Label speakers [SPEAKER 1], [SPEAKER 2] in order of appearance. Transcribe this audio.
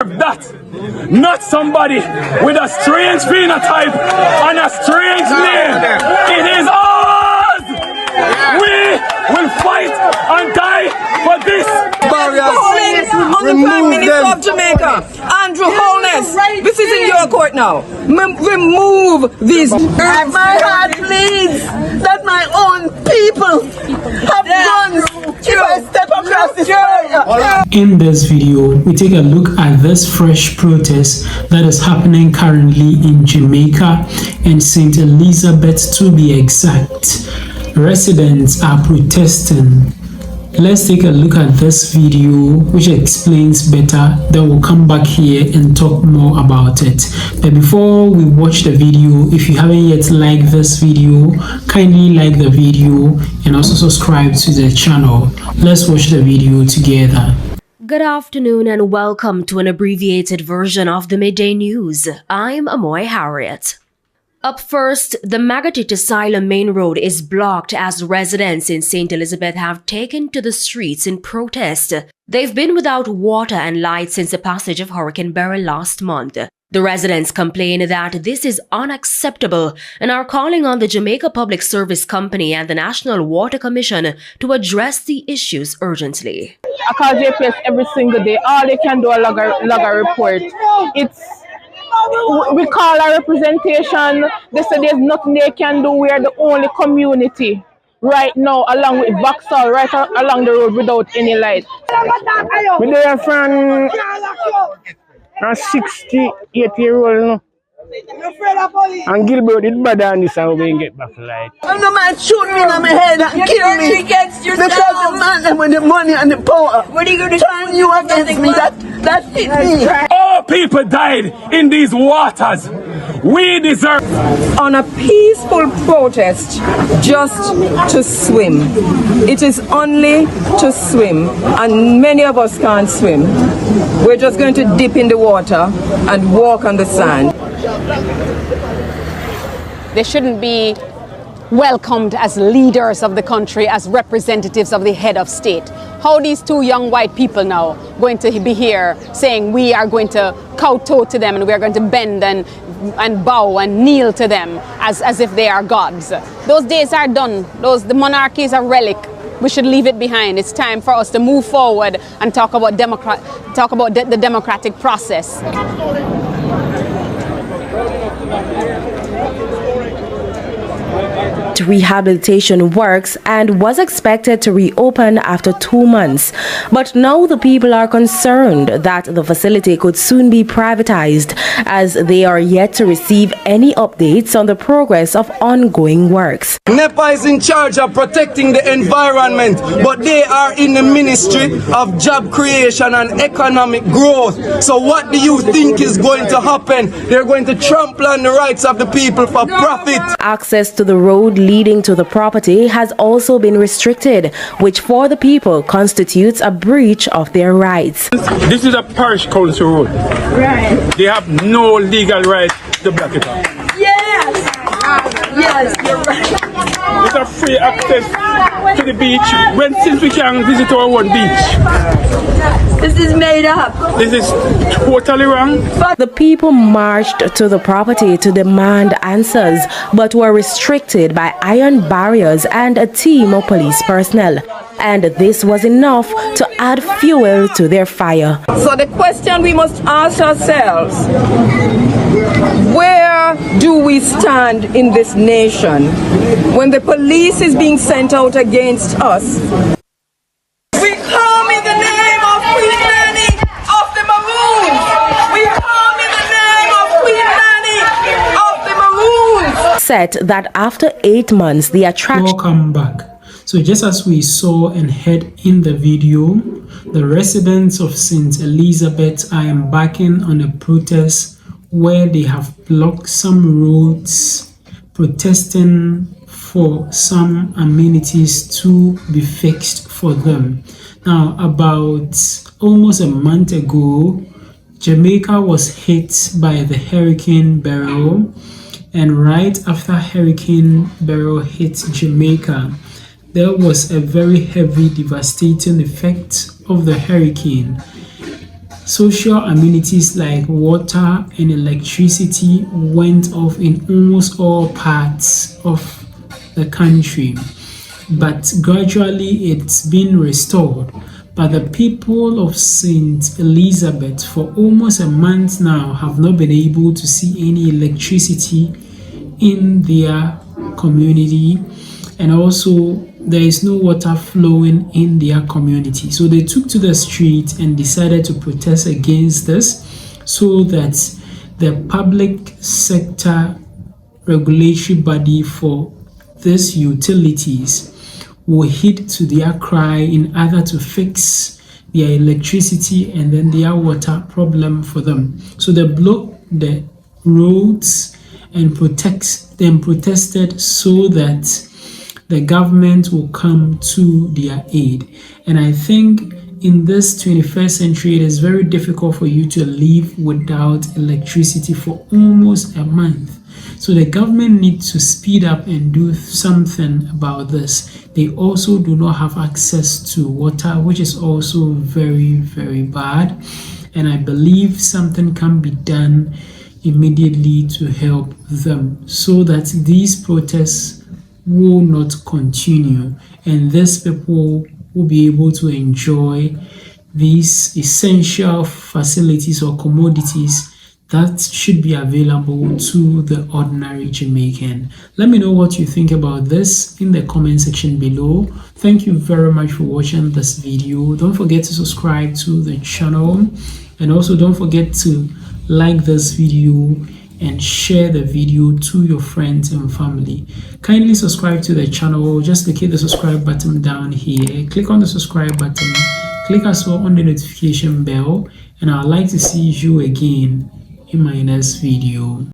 [SPEAKER 1] deserve that. Not somebody with a strange phenotype and a strange name. It is ours. We will fight and die for this.
[SPEAKER 2] Holness, on the Prime Minister of Jamaica, Andrew Holness, this is in your court now. Remove these. My heart bleeds that my own people have guns. If I step across this area.
[SPEAKER 3] In this video, we take a look at this fresh protest that is happening currently in Jamaica and St. Elizabeth to be exact. Residents are protesting. Let's take a look at this video which explains better, then we'll come back here and talk more about it. But before we watch the video, if you haven't yet liked this video, kindly like the video and also subscribe to the channel. Let's watch the video together.
[SPEAKER 4] Good afternoon and welcome to an abbreviated version of the Midday News. I'm Amoy Harriet. Up first, the Magatit Asylum main road is blocked as residents in St. Elizabeth have taken to the streets in protest. They've been without water and light since the passage of Hurricane Beryl last month. The residents complain that this is unacceptable and are calling on the Jamaica Public Service Company and the National Water Commission to address the issues urgently.
[SPEAKER 5] I call JPS every single day. All they can do is log a report. We call our representation. They say there's nothing they can do. We are the only community right now, along with Vauxhall, right along the road without any light.
[SPEAKER 6] We are from a 68-year-old. And Gilbert did bad on this and we get back light.
[SPEAKER 2] And the man shoot me in my head and kill me because the man with the money and the power. What are you going to turn you against me? That hit me.
[SPEAKER 1] All people died in these waters. We deserve.
[SPEAKER 2] On a peaceful protest, just to swim. It is only to swim, and many of us can't swim. We're just going to dip in the water and walk on the sand.
[SPEAKER 7] They shouldn't be welcomed as leaders of the country, as representatives of the head of state. How these two young white people now going to be here saying we are going to kowtow to them and we are going to bend and bow and kneel to them as if they are gods. Those days are done. The monarchy is a relic. We should leave it behind. It's time for us to move forward and talk about the democratic process.
[SPEAKER 4] Rehabilitation works and was expected to reopen after 2 months. But now the people are concerned that the facility could soon be privatized, as they are yet to receive any updates on the progress of ongoing works.
[SPEAKER 8] NEPA is in charge of protecting the environment, but they are in the Ministry of Job Creation and Economic Growth. So what do you think is going to happen? They're going to trample on the rights of the people for profit.
[SPEAKER 4] Access to the road leading to the property has also been restricted, which for the people constitutes a breach of their rights.
[SPEAKER 1] This is a parish council road.
[SPEAKER 2] Right.
[SPEAKER 1] They have no legal right to block it up.
[SPEAKER 2] Yes! Yes, you're right.
[SPEAKER 1] It's a free access to the beach since we can visit our own beach.
[SPEAKER 2] This is made up.
[SPEAKER 1] This is totally wrong.
[SPEAKER 4] The people marched to the property to demand answers, but were restricted by iron barriers and a team of police personnel. And this was enough to add fuel to their fire.
[SPEAKER 2] So the question we must ask ourselves, where do we stand in this nation when the police is being sent out against us? We come in the name of Queen Nanny of the Maroons. We come in the name of Queen Nanny of the Maroons.
[SPEAKER 4] Said that after 8 months, the attraction...
[SPEAKER 3] Welcome back. So just as we saw and heard in the video, the residents of St. Elizabeth are embarking on a protest where they have blocked some roads, protesting for some amenities to be fixed for them. Now, about almost a month ago, Jamaica was hit by the Hurricane Beryl, and right after Hurricane Beryl hit Jamaica, there was a very heavy, devastating effect of the hurricane. social amenities like water and electricity went off in almost all parts of the country, but gradually it's been restored. But the people of St. Elizabeth for almost a month now have not been able to see any electricity in their community, and also there is no water flowing in their community. So they took to the street and decided to protest against this, so that the public sector regulatory body for these utilities will heed to their cry in order to fix their electricity and then their water problem for them. So they blocked the roads and protested so that the government will come to their aid. And I think in this 21st century, it is very difficult for you to live without electricity for almost a month. So the government needs to speed up and do something about this. They also do not have access to water, which is also very, very bad. And I believe something can be done immediately to help them, so that these protests will not continue and these people will be able to enjoy these essential facilities or commodities that should be available to the ordinary Jamaican. Let me know what you think about this in the comment section below. Thank you very much for watching this video. Don't forget to subscribe to the channel, and also don't forget to like this video and share the video to your friends and family. Kindly subscribe to the channel. Just click the subscribe button down here. Click on the subscribe button. Click as well on the notification bell, and I'd like to see you again in my next video.